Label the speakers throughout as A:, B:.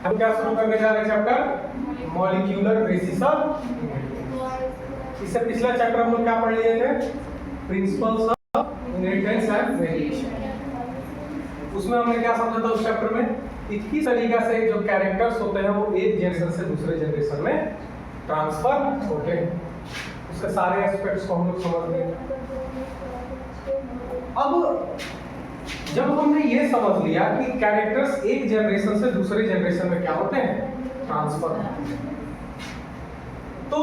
A: हम क्या शुरू करने जा रहे हैं चैप्टर मॉलिक्यूलर बेसिस ऑफ। इससे पिछला चैप्टर हम लोग क्या पढ़ लिए थे, principles of inheritance and variation. उसमें हमने क्या समझा था उस चैप्टर में, इसी तरीका से जो कैरेक्टर्स होते हैं वो एक जनरेशन से दूसरे जनरेशन में ट्रांसफर होते हैं। उसके सारे एस्पेक्ट्स को हम लोग समझ गए। अब जब हमने ये समझ लिया कि कैरेक्टर्स एक जनरेशन से दूसरे जनरेशन में क्या होते हैं, ट्रांसफर, तो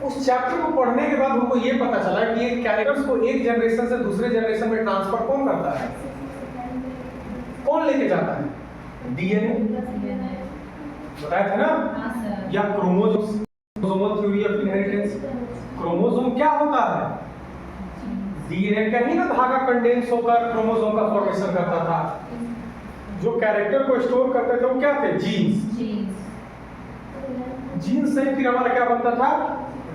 A: उस चैप्टर को पढ़ने के बाद हमको ये पता चला कि ये कैरेक्टर्स को एक जनरेशन से दूसरे जनरेशन में ट्रांसफर कौन करता है, कौन लेके जाता है, डीएनए बताया था ना, या chromosome, chromosome theory of inheritance. Chromosome क्या होता है, डीएनए का ही ना धागा कंडेंस होकर क्रोमोसोम का फॉर्मेशन करता था। जो कैरेक्टर को स्टोर करते थे वो क्या थे, जीन्स। जीन्स से फिर हमारा क्या बनता था,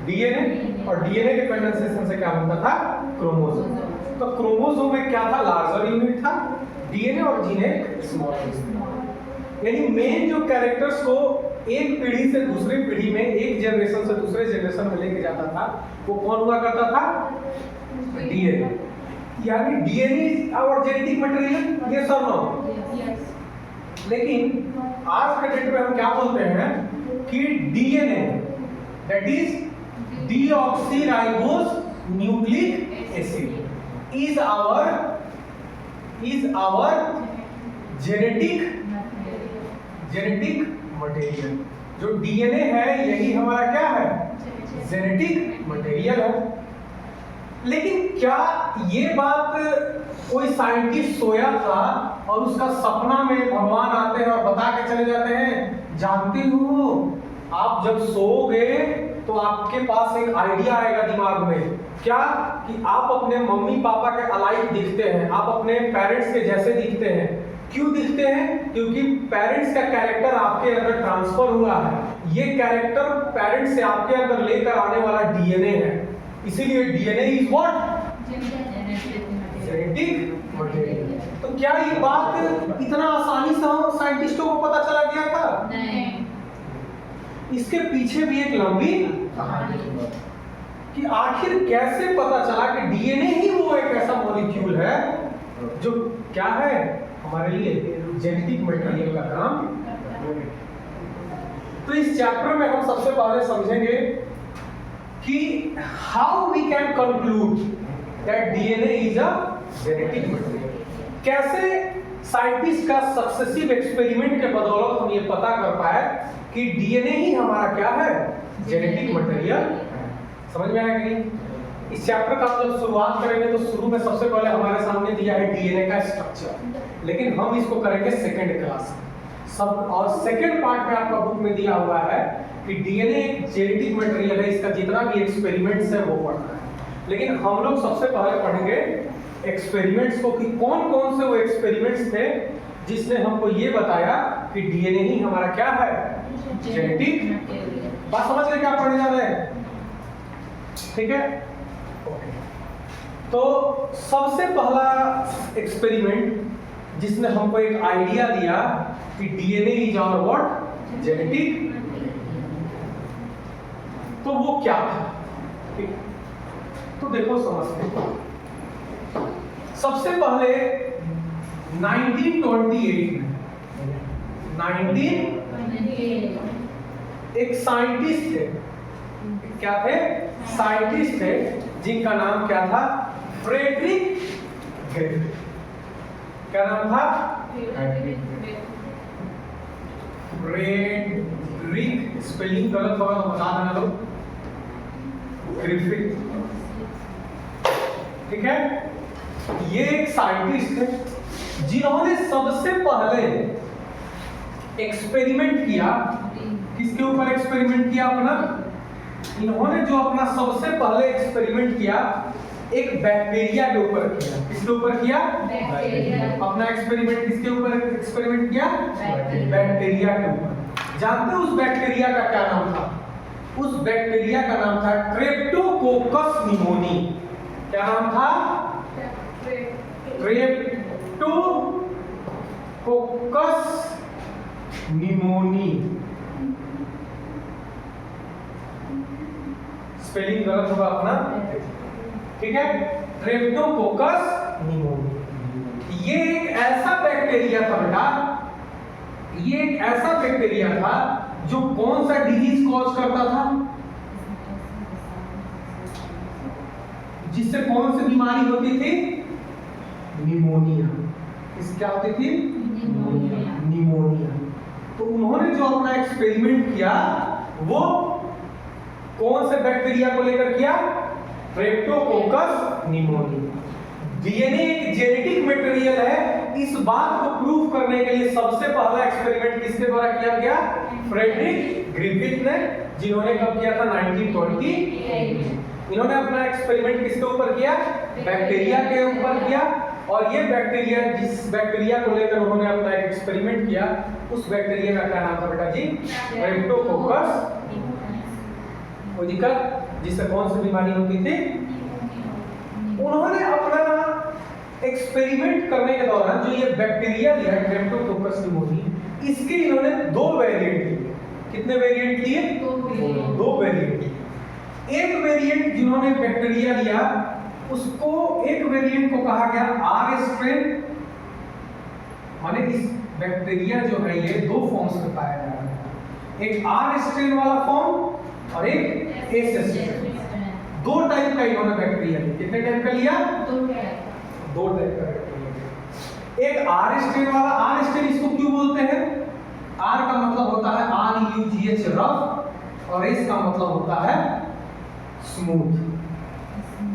A: डीएनए, और डीएनए के कंडेंसेशन से क्या बनता था, क्रोमोसोम। तो क्रोमोसोम में क्या था, लार्जर यूनिट था, डीएनए और जीन एक स्मॉल यूनिट। यानी मेन जो कैरेक्टर्स को एक पीढ़ी से दूसरी पीढ़ी में, एक जनरेशन से दूसरे जनरेशन में लेके जाता था, वो कौन हुआ करता था, डीएनए। यानी DNA is our genetic material, yes और नो। लेकिन आज के डेट में हम क्या बोलते हैं कि DNA that is deoxyribose nucleic acid is our genetic material. जो डीएनए है यही हमारा क्या है, जेनेटिक मटेरियल है। लेकिन क्या ये बात कोई साइंटिस्ट सोया था और उसका सपना में भगवान आते हैं और बता के चले जाते हैं, जानते हो आप जब सोओगे तो आपके पास एक आइडिया आएगा दिमाग में, क्या कि आप अपने मम्मी पापा के अलाइक दिखते हैं, आप अपने पेरेंट्स के जैसे दिखते हैं। क्यों दिखते हैं, क्योंकि पेरेंट्स का कैरेक्टर आपके अंदर ट्रांसफर हुआ है। ये कैरेक्टर पेरेंट्स से आपके अंदर लेकर आने वाला डीएनए है। इसीलिए DNA is what, genetic material. तो क्या ये बात इतना आसानी से साइंटिस्टों को पता चला गया था? नहीं। इसके पीछे भी एक लंबी कहानी कि आखिर कैसे पता चला कि डीएनए ही वो एक ऐसा मॉलिक्यूल है जो क्या है, हमारे लिए जेनेटिक मटेरियल का काम। तो इस चैप्टर में हम सबसे पहले समझेंगे कि how we can conclude that DNA is a genetic material. कैसे साइंटिस्ट का सक्सेसिव एक्सपेरिमेंट के बदौलत हम ये पता कर पाए कि डीएनए ही हमारा क्या है, जेनेटिक मटेरियल। समझ में आया कि नहीं? इस चैप्टर का जब शुरुआत करेंगे तो शुरू में सबसे पहले हमारे सामने दिया है डीएनए का स्ट्रक्चर, लेकिन हम इसको करेंगे सेकेंड क्लास सब। और सेकेंड पार्ट में आपका बुक में दिया हुआ है कि डीएनए एक जेनेटिक मटेरियल है, इसका जितना भी एक्सपेरिमेंट्स है वो पढ़ना है। लेकिन हम लोग सबसे पहले पढ़ेंगे एक्सपेरिमेंट्स को, कि कौन कौन से वो एक्सपेरिमेंट्स थे जिसने हमको ये बताया कि डीएनए ही हमारा क्या है, जेनेटिक। बात समझ गए क्या पढ़ने जा रहे हैं? ठीक है, ओके। तो सबसे पहला एक्सपेरिमेंट जिसने हमको एक आइडिया दिया कि DNA is our what, genetic, तो वो क्या था? ठीक, तो देखो समझते। सबसे पहले 1928 एक साइंटिस्ट थे, क्या थे, साइंटिस्ट थे जिनका नाम क्या था, फ्रेडरिक ग्रिफिथ। क्या नाम था, फ्रेडरिक, स्पेलिंग गलत होगा तो बता देना लोग, ग्रिफिथ। ठीक है, ये एक साइंटिस्ट थे जिन्होंने सबसे पहले एक्सपेरिमेंट किया। किसके ऊपर एक्सपेरिमेंट किया अपना? इन्होंने जो अपना सबसे पहले एक्सपेरिमेंट किया एक बैक्टीरिया के ऊपर किया। किसके ऊपर किया? बैक्टीरिया। अपना एक्सपेरिमेंट किसके ऊपर एक्सपेरिमेंट किया? बैक्टीरिया के ऊपर। जानते हो उस बैक्टीरिया का क्या नाम था? उस बैक्टीरिया का नाम था स्ट्रेप्टोकोकस निमोनी। क्या नाम था? स्ट्रेप्टोकोकस निमोनी, स्पेलिंग गलत होगा अपना, ठीक है। स्ट्रेप्टोकोकस निमोनी, ये एक ऐसा बैक्टीरिया था बेटा, ये एक ऐसा बैक्टीरिया था जो कौन सा डिजीज कॉज करता था, जिससे कौन सी बीमारी होती थी, निमोनिया। इस क्या होती थी, निमोनिया। तो उन्होंने जो अपना एक्सपेरिमेंट किया वो कौन से बैक्टीरिया को लेकर किया, स्ट्रेप्टोकोकस निमोनी। डीएनए एक जेनेटिक मटेरियल है, इस बात को प्रूव करने के लिए सबसे पहला एक्सपेरिमेंट किसके द्वारा किया गया, फ्रेडरिक ग्रिफिथ ने, जिन्होंने कब किया था, 1928। इन्होंने अपना एक्सपेरिमेंट किसके ऊपर किया, बैक्टीरिया के ऊपर किया। और ये बैक्टीरिया, जिस बैक्टीरिया को लेकर उन्होंने अपना एक एक्सपेरिमेंट किया, उस बैक्टीरिया का क्या नाम था बेटा जी, स्ट्रेप्टोकोकस, वो दिक्कत जिससे कौन सी बीमारी होती थी। उन्होंने अपना एक्सपेरिमेंट करने के दौरान जो ये बैक्टीरिया लिया स्ट्रेप्टोकोकस निमोनी, इसके इन्होंने दो वेरिएंट लिए। कितने वेरिएंट लिए, दो वेरिएंट लिए। एक वेरिएंट जिन्होंने बैक्टीरिया लिया, उसको एक वेरिएंट को कहा गया आर स्ट्रेन, माने इस बैक्टीरिया जो है ये दो फॉर्म्स में पाया जा रहा है, एक आर स्ट्रेन वाला फॉर्म और एक एस स्ट्रेन। दो टाइप का इन्होंने बैक्टीरिया लिया। कितने टाइप का लिया, दो टाइप का बैक्टीरिया। एक आर स्ट्रेन वाला, आर स्ट्रेन इसको क्यों बोलते हैं, आर का मतलब होता है RUGH रफ, और एस का मतलब होता है स्मूथ।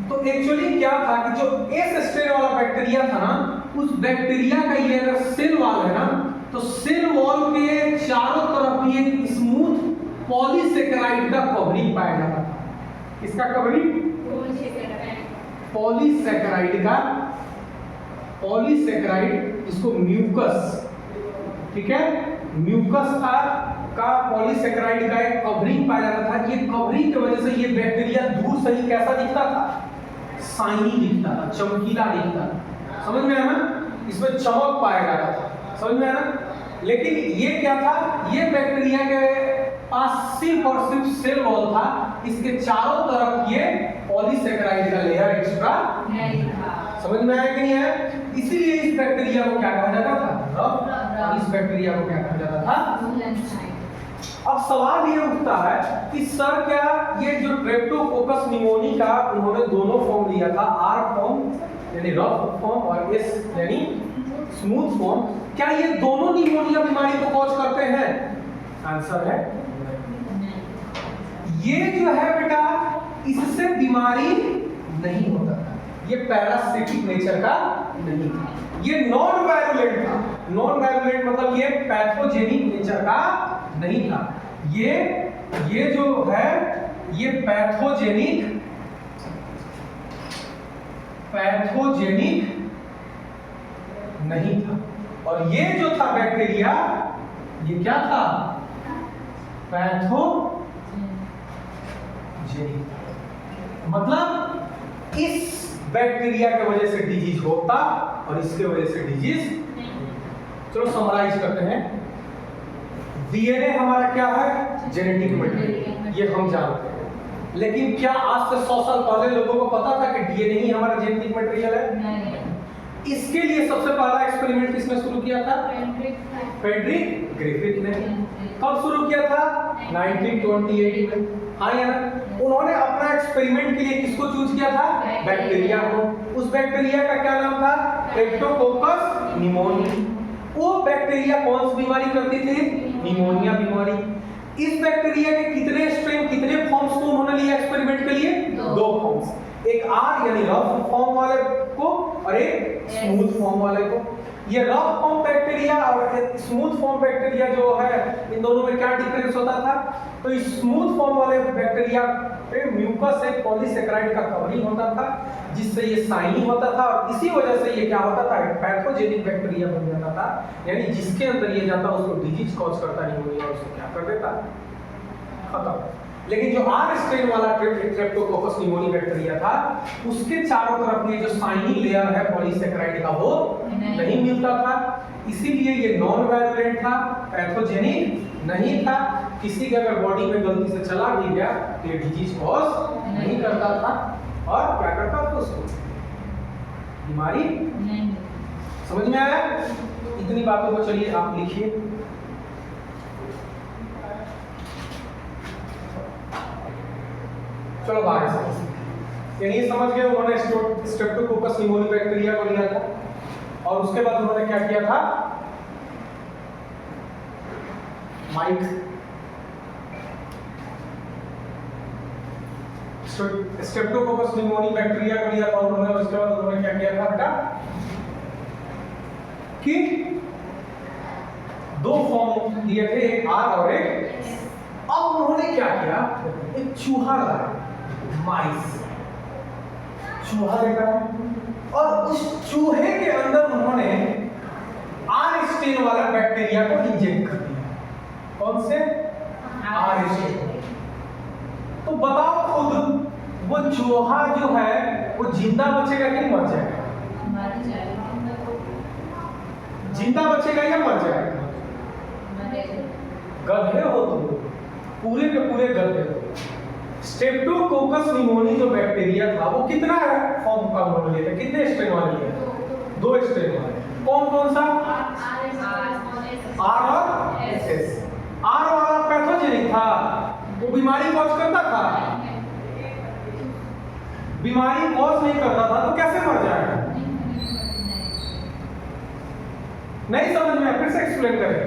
A: तो एक्चुअली क्या था कि जो एस स्ट्रेन वाला बैक्टीरिया था ना, उस बैक्टीरिया का ये अगर सेल वॉल है ना, तो सेल वॉल के चारों तरफ भी एक स्मूथ पॉलीसेकेराइड का कवरिंग पाया जाता था। किसका कवरिंग, पॉलीसेकेराइड का, पॉलीसेकेराइड, इसको म्यूकस, ठीक है, म्यूकस का पॉलीसेकेराइड का एक कवरिंग पाया जाता था। ये कवरिंग की वजह से ये बैक्टीरिया दूर से ही कैसा दिखता था, शाइनी दिखता था, चमकीला दिखता था। समझ में आया ना, इसमें चमक पाया जाता था, समझ में आया ना। लेकिन ये क्या था, ये बैक्टीरिया के पास सिर्फ और सिर्फ सेल वॉल था, इसके चारों तरफ ये पॉलीसेकेराइड का लेयर एक्स्ट्रा नहीं था। समझ में आया कि नहीं आया। इसीलिए इस बैक्टीरिया को क्या कहा जाता था, रफ, और इस बैक्टीरिया को क्या कहा जाता था। अब सवाल ये उठता है कि सर क्या ये जो स्ट्रेप्टोकोकस निमोनी का उन्होंने दोनों फॉर्म लिया था, आर फॉर्म यानी रफ फॉर्म और एस यानी स्मूथ फॉर्म, क्या ये दोनों निमोनिया बीमारी को कॉज करते हैं? आंसर है ये जो है बेटा, इससे बीमारी नहीं होता था, ये पैरासिटिक नेचर का नहीं था, ये नॉन वायरुलेंट था। नॉन वायरुलेंट मतलब ये पैथोजेनिक नेचर का नहीं था। ये जो है ये पैथोजेनिक नहीं था। और ये जो था बैक्टीरिया, ये क्या था, पैथोजेनिक। मतलब इस बैक्टीरिया की वजह से डिजीज होता और इसके वजह से डिजीज। चलो समराइज करते हैं। डीएनए हमारा क्या है, जेनेटिक मटेरियल, ये हम जानते हैं। लेकिन क्या आज से 100 साल पहले लोगों को पता था कि डीएनए ही हमारा जेनेटिक मटेरियल है? नहीं। इसके लिए सबसे पहला एक्सपेरिमेंट किसने शुरू किया था? फ्रेडरिक ग्रिफिथ ने। कब शुरू किया था? 1928 में। हाँ यार, उन्होंने अपना एक्सपेरिमेंट के लिए किसको चूज किया था? बैक्टीरिया को। उस बैक्टीरिया का क्या नाम था? Streptococcus pneumoniae. वो बैक्टीरिया कौन सी बीमारी करती थी? निमोनिया बीमारी। इस बैक्टीरिया के कितने स्ट्रेन, कितने फॉर्म्स को उन्होंने लिया एक्सपेरिमेंट के लिए? दो फॉर्म्स, एक आर यानी रफ फॉर्म वाले को और एक स्मूथ फॉर्म वाले को। ये रफ फॉर्म बैक्टीरिया और स्मूथ फॉर्म बैक्टीरिया जो है, इन दोनों में क्या डिफरेंस होता था? तो इस स्मूथ फॉर्म वाले बैक्टीरिया पे म्यूकस एक पॉलीसेकेराइड का कवरिंग होता था, जिससे ये शाइनी होता था, और इसी वजह से ये क्या होता था, पैथोजेनिक बैक्टीरिया बन जाता था, यानी जिसके अंदर ये जाता उसको डिजीज कॉज करता नहीं होगा, उसको क्या कर देता, खत्म। लेकिन जो आर स्ट्रेन वाला स्ट्रेप्टोकोकस निमोनी बैक्टीरिया था, उसके चारों तरफ में जो शाइनी लेयर है पॉलीसेकेराइड का, वो नहीं मिलता था। इसीलिए ये नॉन वायरुलेंट था, पैथोजेनिक नहीं था। किसी के अगर बॉडी में गलती से चला भी गया तो ये डिजीज कॉज नहीं करता था। और क्या करता था उसको? बीमारी नहीं। समझ में आया? इतनी बातों को चलिए आप लिखिए। चलो आगे समझते हैं। यानी समझ गए उन्होंने स्ट्रेप्टोकोकस निमोनिया बैक्टीरिया को लिया था और उसके बाद उन्होंने क्या किया था? माइक स्ट्रेप्टोकोकस निमोनिया बैक्टीरिया को लिया था उन्होंने। उसके बाद उन्होंने क्या किया था बेटा कि दो फॉर्म दिए थे, एक आर और एक एस। अब उन्होंने क्या किया? एक चूहा लाया, माइस चूहा लेकर और उस चूहे के अंदर उन्होंने आर स्टेन वाला बैक्टीरिया को इंजेक्ट कर दिया। कौन से? R strain. तो बताओ खुद, वो चूहा जो है वो जिंदा बचेगा कि मर जाएगा? जिंदा बचेगा या मर जाएगा? गधे हो तुम, पूरे के पूरे गधे हो। स्ट्रेप्टोकोकस निमोनिया जो बैक्टीरिया था वो कितना है फॉर्म का उन्होंने लिए थे? कितने स्ट्रेन वाले लिए? 2 स्ट्रेन वाले। कौन कौन सा? आर और एस। आर वाला पैथोजेनिक था, वो बीमारी कॉज करता था? बीमारी कॉज नहीं करता था तो कैसे मर जाएगा? नहीं समझ में? फिर से एक्सप्लेन करें।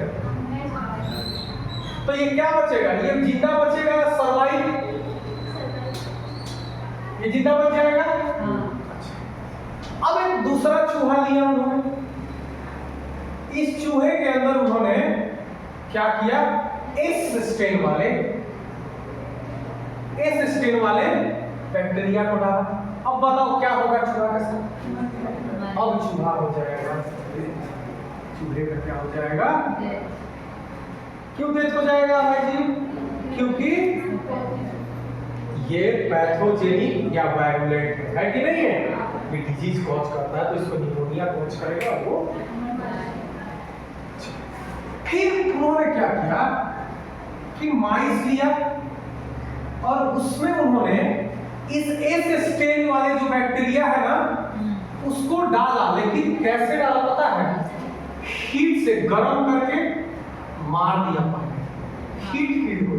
A: तो ये क्या बचेगा? ये जिंदा बचेगा, सर्वाइव, ये जिंदा बच जाएगा। अब एक दूसरा चूहा लिया उन्होंने। इस चूहे के अंदर उन्होंने क्या किया? एस स्ट्रेन वाले बैक्टीरिया को डाला। अब बताओ क्या होगा चूहा के साथ? अब चूहा हो जाएगा, चूहे का क्या हो जाएगा? क्यों डेथ हो जाएगा भाई जी? क्योंकि ये पैथोजेनिक या वायरुलेंट है कि नहीं है? ये डिजीज कॉज करता है तो इसको निमोनिया कॉज करेगा वो। फिर उन्होंने क्या किया कि माइस लिया और उसमें उन्होंने इस एस स्ट्रेन वाले जो बैक्टीरिया है ना उसको डाला। लेकिन कैसे डाला पता है? हीट से गर्म करके मार दिया पहले, हीट को।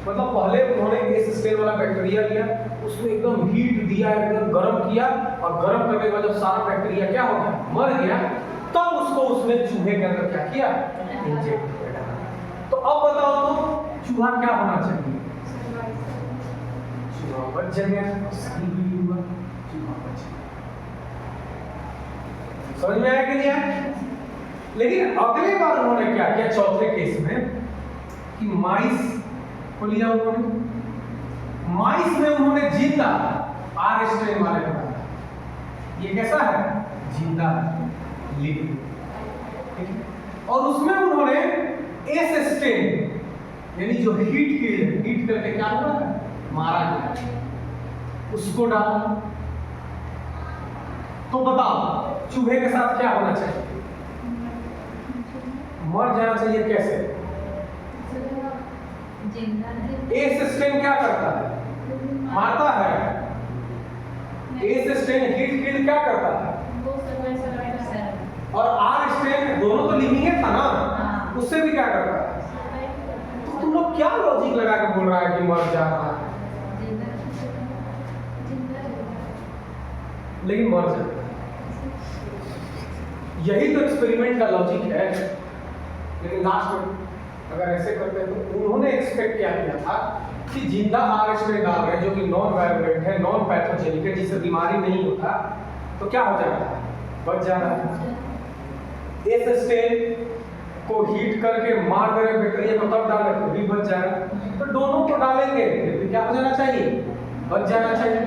A: मतलब पहले उन्होंने एस स्ट्रेन वाला बैक्टीरिया लिया, उसमें एकदम हीट दिया, एकदम गर्म किया और गर्म करने के बाद जब सारा बैक्टीरिया क्या हो गया? मर गया। तब उसको उसमें चूहे के अंदर क्या किया? इंजेक्ट कर डाला। तो अब बताओ तो चूहा क्या होना चाहिए? चूहा बच जाएगा। सही भी हुआ, चूहा बच गया। समझ में आया कि नहीं आया? लेकिन अगली बार उन्होंने क्या किया चौथे केस में कि माइस को लिया उन्होंने। माइस में उन्होंने जिंदा आर स्ट्रेन वाले को डाला। ये कैसा है? जिंदा लिविंग, ठीक है। और उसमें उन्होंने एस स्ट्रेन यानी जो हीट करके क्या हुआ है? मारा गया, उसको डाला। तो बताओ चूहे के साथ क्या होना चाहिए? मर जाना चाहिए। कैसे? एस स्ट्रेन क्या करता है? मारता है। एस स्ट्रेन हीट क्या करता है? और आर स्ट्रेन दोनों तो लिविंग था ना, उससे भी क्या करता है? तो तुम लोग क्या लॉजिक लगा के बोल रहा है कि मर जा रहा है? लेकिन मर जाता है। यही तो एक्सपेरिमेंट का लॉजिक है। लेकिन लास्ट में अगर ऐसे करते हैं तो उन्होंने एक्सपेक्ट क्या किया था कि जिंदा आर स्ट्रेन डाल रहे हैं जो कि नॉन वायरुलेंट है, नॉन पैथोजेनिक है, जिससे बीमारी नहीं होता, तो क्या हो जाएगा? बच जाना है। एस स्ट्रेन को हीट करके मार दे रहे बैक्टीरिया को तब डाल रहे तो भी बच जाएगा। तो दोनों को डालेंगे फिर क्या हो जाना चाहिए? बच जाना चाहिए।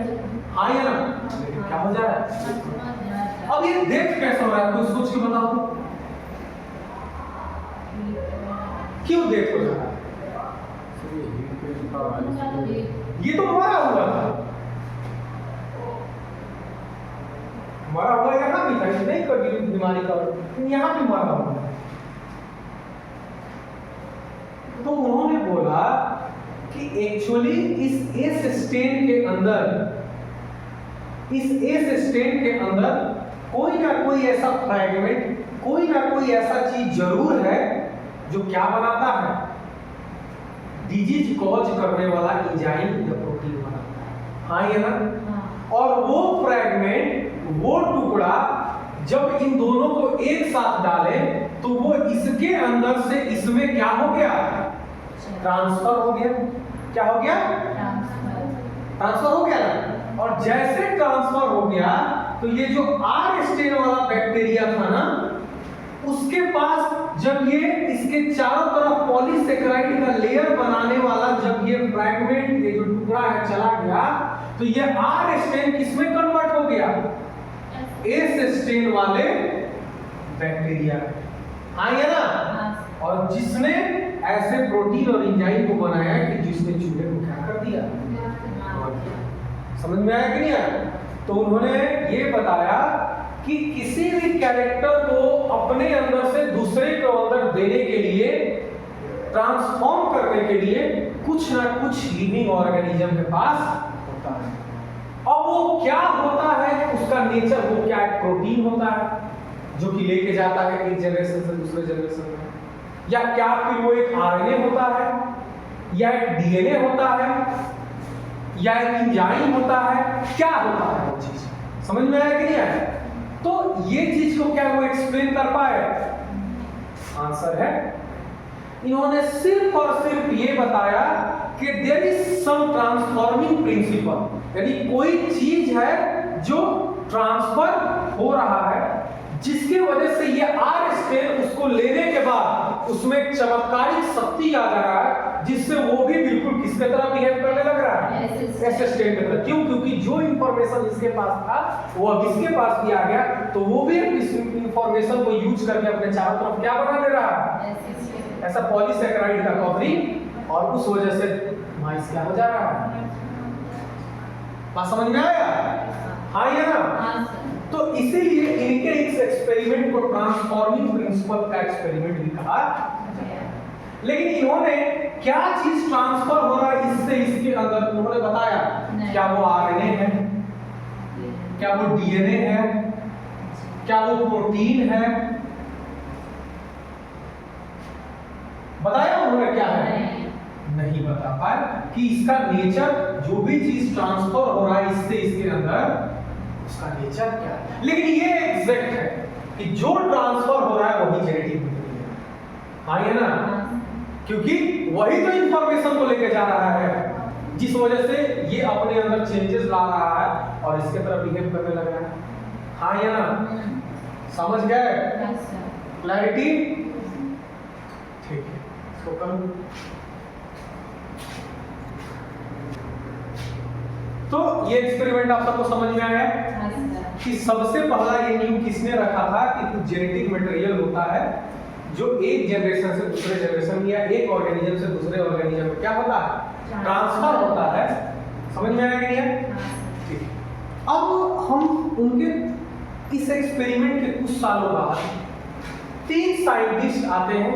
A: हाँ या ना? लेकिन क्या हो जा रहा है? अब ये डेथ कैसे हो रहा है? कोई सोच के बताओ क्यों डेथ हो जा रहा है? ये तो मरा हुआ था, मरा हुआ यहाँ भी था, नहीं कभी बीमारी का यहाँ भी मरा हुआ। तो उन्होंने बोला कि एक्चुअली इस एस स्टेन के अंदर, इस एस स्टेन के अंदर कोई ना कोई ऐसा फ्रैगमेंट, कोई ना कोई ऐसा चीज जरूर है जो क्या बनाता है, डिजीज कॉज करने वाला एंजाइम या प्रोटीन बनाता है। हाँ ये ना। और वो फ्रैगमेंट, वो टुकड़ा जब इन दोनों को एक साथ डाले तो वो इसके अंदर से इसमें क्या हो गया, ट्रांसफर हो गया। क्या हो गया, ट्रांसफर हो गया ना। और जैसे ट्रांसफर हो गया तो ये जो आर स्टेन वाला बैक्टीरिया था ना, उसके पास जब ये इसके चारों तरफ पॉलीसेकेराइड का लेयर बनाने वाला जब ये फ्रैगमेंट, ये जो टुकड़ा है चला गया, तो ये आर स्टेन किसमें कन्वर्ट हो गया, एस स्टेन वाले बैक्टीरिया। आए ना। और जिसने ऐसे प्रोटीन और एंजाइम को बनाया कि जिसने चूहे को क्या कर दिया, समझ में आया कि नहीं आया। तो उन्होंने ये बताया कि किसी भी कैरेक्टर को अपने अंदर से दूसरे के अंदर देने के लिए, ट्रांसफॉर्म करने के लिए कुछ ना कुछ लिविंग ऑर्गेनिज्म के पास होता है। अब वो क्या होता है, उसका नेचर, वो क्या एक प्रोटीन होता है जो कि लेके जाता है एक जनरेशन से दूसरे जनरेशन में, या क्या फिर वो एक आरएनए होता है, या एक डीएनए होता है, या एक एंजाइम होता है, क्या होता है वो चीज, समझ में आया कि नहीं आया। तो ये चीज को क्या वो एक्सप्लेन कर पाए, आंसर है इन्होंने सिर्फ और सिर्फ ये बताया कि there is some transforming principle, यानी कोई चीज है जो ट्रांसफर हो रहा है, जिसकी वजह से ये आर स्टेन उसको लेने के बाद उसमें एक चमत्कारिक शक्ति आ जा रहा है, जिससे वो भी बिल्कुल किसके तरह बिहेव करने लग रहा है, एस स्टेन की तरह। क्यों? क्योंकि जो इंफॉर्मेशन इसके पास था वो अब इसके पास भी आ गया, तो वो भी इस इंफॉर्मेशन को यूज करके अपने चारों तरफ क्या बना दे रहा है, ऐसा पॉलीसेकेराइड का कवरिंग, और उस वजह से माइस क्या हो जा रहा है। बात समझ में आया? हाँ या ना। तो इसीलिए इनके इस एक्सपेरिमेंट को ट्रांसफॉर्मिंग प्रिंसिपल का एक्सपेरिमेंट भी कहा। लेकिन इन्होंने क्या चीज ट्रांसफर हो रहा है इससे इसके अंदर, उन्होंने बताया क्या वो आरएनए है, क्या वो डीएनए है, क्या वो प्रोटीन है, बताया उन्होंने क्या है, नहीं बता पाए कि इसका नेचर, जो भी चीज ट्रांसफर हो रहा है इससे इसके अंदर, उसका नेचर क्या है। लेकिन ये एग्जैक्ट है कि जो ट्रांसफर हो रहा है वही जेनेटिक मटेरियल है। हाँ ये ना, क्योंकि वही तो इंफॉर्मेशन को लेके जा रहा है, जिस वजह से ये अपने अंदर चेंजेस ला रहा है और इसके तरफ बिहेव करने लग रहा है। हाँ या ना, समझ गए? क्लैरिटी? ठीक है, इसको करूं। तो ये एक्सपेरिमेंट आप सबको समझ में आया कि सबसे पहला ये न्यू किसने रखा था कि कुछ जेनेटिक मटेरियल होता है जो एक जनरेशन से दूसरे जनरेशन या एक ऑर्गेनिज्म से दूसरे ऑर्गेनिज्म में क्या होता है, ट्रांसफर होता है। समझ में आया कि नहीं? ठीक है। अब हम उनके इस एक्सपेरिमेंट के कुछ सालों बाद 3 साइंटिस्ट आते हैं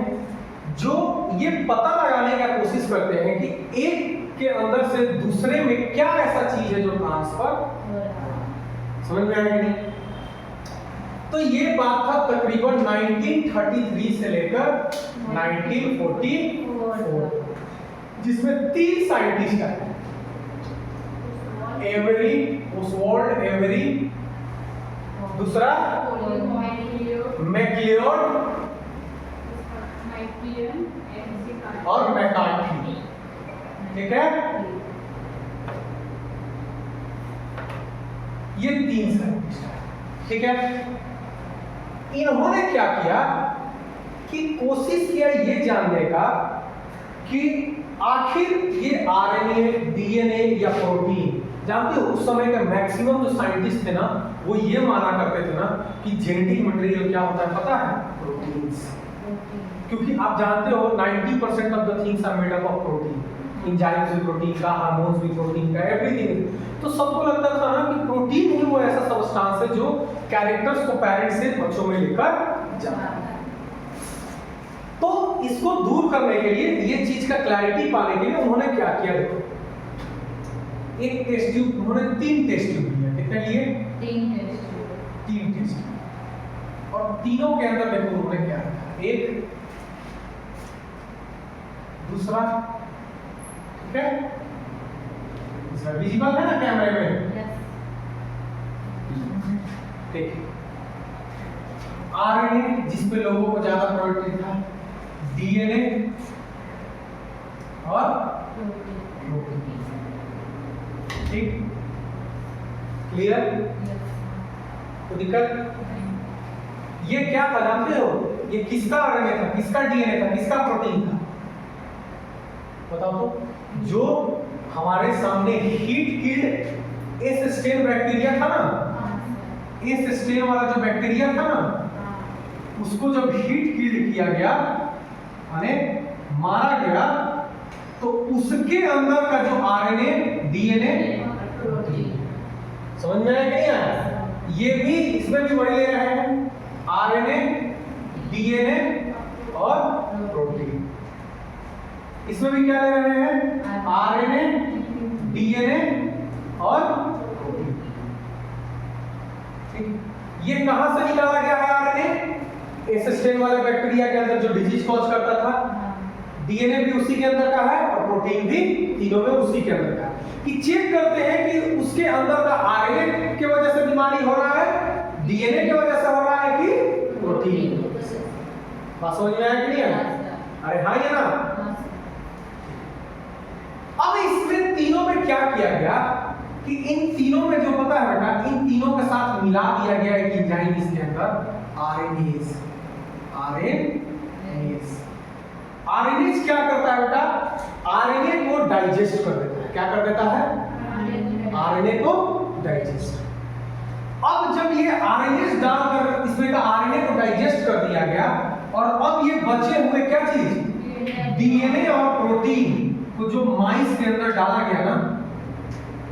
A: जो ये पता लगाने का कोशिश करते हैं कि एक के अंदर से दूसरे में क्या ऐसा चीज है जो ट्रांसफर, समझ में आया कि नहीं? तो ये बात था तकरीबन 1933 से लेकर 1944, जिसमें 3 साइंटिस्ट आए, एवरी, ओसवाल्ड एवरी, दूसरा मैक्लियोड और मैकार्थी। ठीक है, ये 3 साइंटिस्ट हैं। ठीक है, इन्होंने क्या किया कि कोशिश किया ये जानने का कि आखिर ये आरएनए, डीएनए या प्रोटीन, जानते हो उस समय के मैक्सिमम जो साइंटिस्ट थे ना, वो ये माना करते थे ना कि जेनेटिक मटेरियल क्या होता है पता है, प्रोटीन्स। क्योंकि आप जानते हो 90% of the things are made up of protein, enzymes भी प्रोटीन का, हार्मोन्स भी प्रोटीन का, एवरीथिंग। तो सबको लगता था ना कि प्रोटीन ही वो ऐसा सब्सटेंस है जो कैरेक्टर्स को पेरेंट्स से बच्चों में लेकर जाता है। तो इसको दूर करने के लिए, ये चीज चीज का क्लैरिटी पाने के लिए उन्होंने क्या किया, देखो एक टेस्ट ट्यूब, उन्होंने 3 टेस्ट ट्यूब लिया। कितने लिए?
B: 3 टेस्ट ट्यूब।
A: 3 test tube. और तीनों के अंदर देखो उन्होंने क्या रखा, एक, दूसरा, ठीक है, दूसरा विजिबल है ना कैमरे में, ठीक है। आरएनए जिसपे लोगों को ज्यादा प्रायोरिटी था, डीएनए और प्रोटीन, ठीक, क्लियर? तो दिक्कत ये क्या था जानते हो? ये किसका आरएनए था, किसका डीएनए था, किसका प्रोटीन था? बताओ तो। जो हमारे सामने heat killed S strain bacteria था ना, एस स्टेन वाला जो बैक्टीरिया था ना, उसको जब हीट किल्ड किया गया, माने मारा गया, तो उसके अंदर का जो आरएनए, डीएनए, समझ में आया कि नहीं आया? ये भी, इसमें भी वही ले रहे हैं, आरएनए, डीएनए और प्रोटीन। इसमें भी क्या ले रहे हैं? आरएनए, डीएनए और प्रोटीन। ठीक, ये कहां से निकाला गया है आरएनए? एस स्टेन वाले बैक्टीरिया के अंदर जो डिजीज कॉज करता था, डीएनए भी उसी के अंदर का है और प्रोटीन भी तीनों में उसी के अंदर का है। कि चेक करते हैं कि उसके अंदर का आरएनए की वजह से बीमारी हो रहा है, डीएनए की वजह से हो रहा है कि प्रोटीन। बात समझ में आया कि नहीं आया? अरे हाँ या ना? अब इसमें तीनों में क्या किया गया कि इन तीनों में जो पता है बेटा, इन तीनों के साथ मिला दिया गया एक एंजाइम इसके अंदर, आरएनएज। आरएनएज क्या करता है बेटा? आरएनए को डाइजेस्ट कर देता है। क्या कर देता है? आरएनए को डाइजेस्ट। अब जब ये आरएनएज डालकर इसमें का आरएनए को डाइजेस्ट कर दिया गया, और अब ये बचे हुए क्या चीज, डीएनए और प्रोटीन को जो माइस के अंदर डाला गया ना,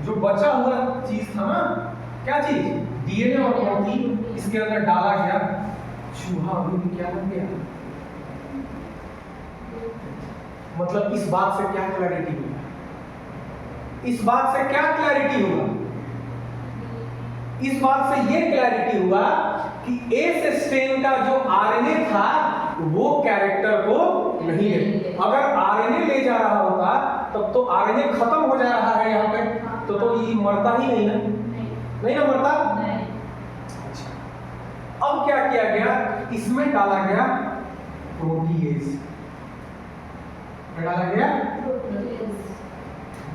A: जो बचा हुआ चीज था ना, क्या चीज, डीएनए और प्रोटीन इसके अंदर डाला गया, चूहा भी क्या बन गया। मतलब इस बात से क्या क्लैरिटी हुआ, इस बात से क्या क्लैरिटी हुआ, इस बात से ये क्लैरिटी हुआ कि एस स्टेन का जो आरएनए था वो कैरेक्टर को नहीं ले। अगर आरएनए ले जा रहा होता तब तो आरएनए खत्म हो जा रहा है यहाँ पे, तो ये मरता ही नहीं ना, नहीं ना मरता। अच्छा, अब क्या किया गया, इसमें डाला गया प्रोटीएज, डाला गया,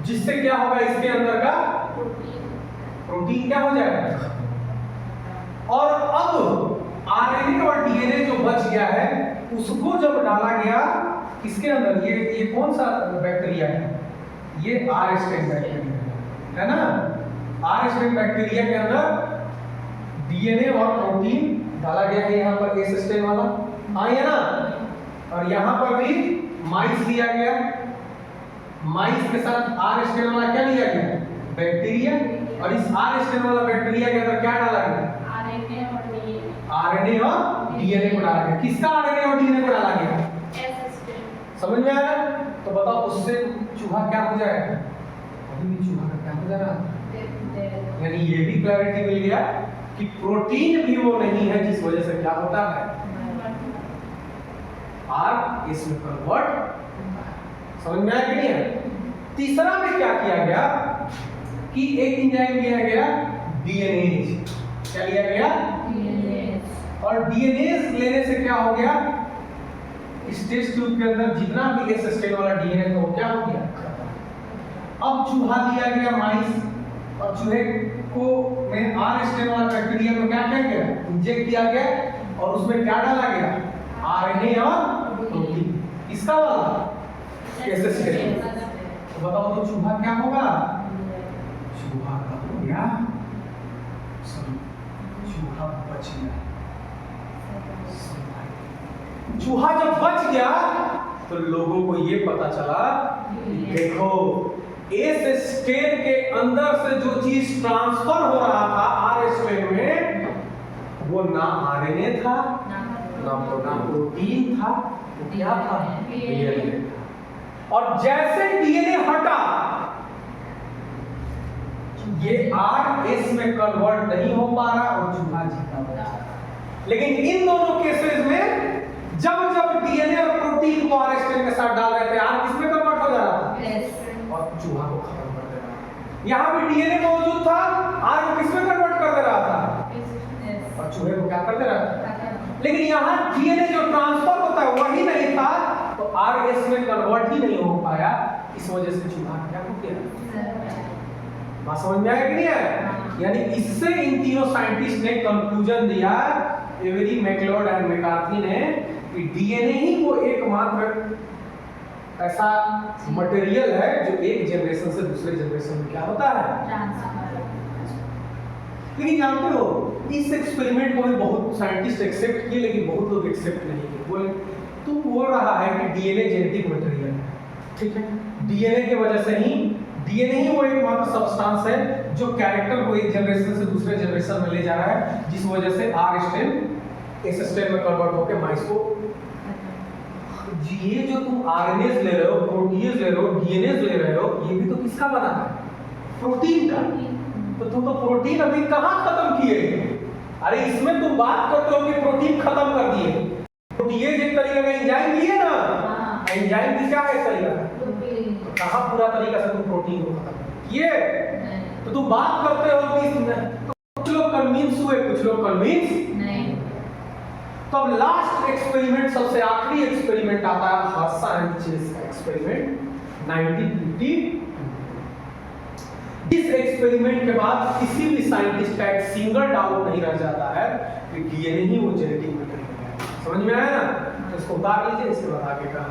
A: जिससे क्या होगा, इसके अंदर का प्रोटीन क्या हो जाएगा। और अब आरएनए और डीएनए जो बच गया है उसको जब डाला गया किसके अंदर, ये कौन सा बैक्टीरिया है, ये आर स्टेन बैक्टीरिया है ना। आर स्टेन बैक्टीरिया के अंदर डीएनए और प्रोटीन डाला गया है, यहाँ पर एस स्टेन वाला, हाँ ये ना, और यहाँ पर भी माइस लिया गया, माइस के साथ आर स्टेन वाला क्या लिया गया, बैक्टीरिया, और इस आर स्टेन वाला बैक्टीरिया के अंदर क्या डाला गया, आरएनए और डीएनए को डाला गया। किसका आरएनए और डीएनए को डाला गया, समझ में आया? तो बताओ उससे चूहा क्या हो जाएगा, अभी भी चूहा का क्या हो जाएगा। यानी ये भी क्लैरिटी मिल गया कि प्रोटीन भी वो नहीं है जिस वजह से क्या होता है, आर इसमें कन्वर्ट, समझ में आया कि नहीं है? तीसरा में क्या किया गया कि एक एंजाइम लिया गया डीएनएज, क्या लिया गया, और डीएनएज लेने से क्या हो गया, इस टेस्ट ट्यूब के अंदर जितना भी एस स्टेन वाला डीएनए था वो क्या हो गया। अब चूहा लिया गया, माइस, और चूहे को में आर स्टेन वाला बैक्टीरिया को क्या किया गया, इंजेक्ट किया गया, और उसमें क्या डाला गया, आरएनए और प्रोटीन, इसका वाला एस स्टेन। तो बताओ तो चूहा क्या होगा, चूहा का हो गया, चूहा बच गया। चूहा जब बच गया तो लोगों को ये पता चला, देखो एस स्टेन के अंदर से जो चीज ट्रांसफर हो रहा था आर स्टेन में, वो ना आरएनए था ना प्रोटीन था, वो क्या था, डीएनए। और जैसे डीएनए हटा, ये आरएस में कन्वर्ट नहीं हो पा रहा और चूहा जीता बचा रहा। लेकिन इन दोनों केसेस में जब जब डीएनए और प्रोटीन को आरएसटी के साथ डाल रहे थे, आर किस में कन्वर्ट हो जा रहा था? yes. और चूहा को खत्म कर दे रहा था। यहां भी डीएनए मौजूद था, आर को किस में कन्वर्ट कर दे रहा था? yes. और चूहे को क्या कर दे रहा था? लेकिन यहां डीएनए जो ट्रांसफर होता है वही नहीं था, तो आरएस में कन्वर्ट ही नहीं हो पाया, इस वजह से चूहा क्या हो गया? बात समझ में आया कि नहीं आया? यानी इससे इन तीनों साइंटिस्ट ने कंक्लूजन दिया, एवरी, मैकलियोड एंड मैकार्थी ने, कि डीएनए ही वो एकमात्र ऐसा मटेरियल है जो एक जनरेशन से दूसरे जनरेशन में क्या होता है? लेकिन जानते हो इस एक्सपेरिमेंट को भी बहुत साइंटिस्ट एक्सेप्ट किए, लेकिन बहुत लोग एक्सेप्ट नहीं किए। बोले तू बोल रहा है कि डीएनए जेनेटिक मटेरियल है, ठीक है, डीएनए की वजह से ही, डीएनए ही वो एकमात्र सब्सटेंस है जो कैरेक्टर को एक जनरेशन से दूसरे जनरेशन में ले जा रहा है, जिस वजह से आर स्ट्रेन एस स्ट्रेन में कन्वर्ट होकर माइस को। ये जो तुम आरएनएस ले रहे हो, प्रोटीएज ले रहे हो, डीएनएस ले रहे हो, ये भी तो किसका बना है? प्रोटीन का। तो तुम तो प्रोटीन अभी कहां खत्म किए? अरे इसमें तुम बात करते हो कि प्रोटीन खत्म कर दिए। प्रोटीएज एक तरीके का एंजाइम लिए ना, एंजाइम भी क्या है एक तरीका का, तो कहां पूरा तरीका से तुम प्रोटीन को खत्म किए? तो तुम बात करते हो कि तो कुछ लोग कन्विंस हुए, कुछ लोग कन्विंस नहीं। तो अब लास्ट एक्सपेरिमेंट, सबसे आखिरी एक्सपेरिमेंट आता है हर्षा एंड चेस का एक्सपेरिमेंट 1950। इस एक्सपेरिमेंट के बाद किसी भी साइंटिस्ट का एक सिंगल डाउट नहीं रह जाता है कि डीएनए ही वो जेनेटिक मटेरियल है। समझ में आया ना? तो इसको उतार लीजिए, इसके बाद आगे का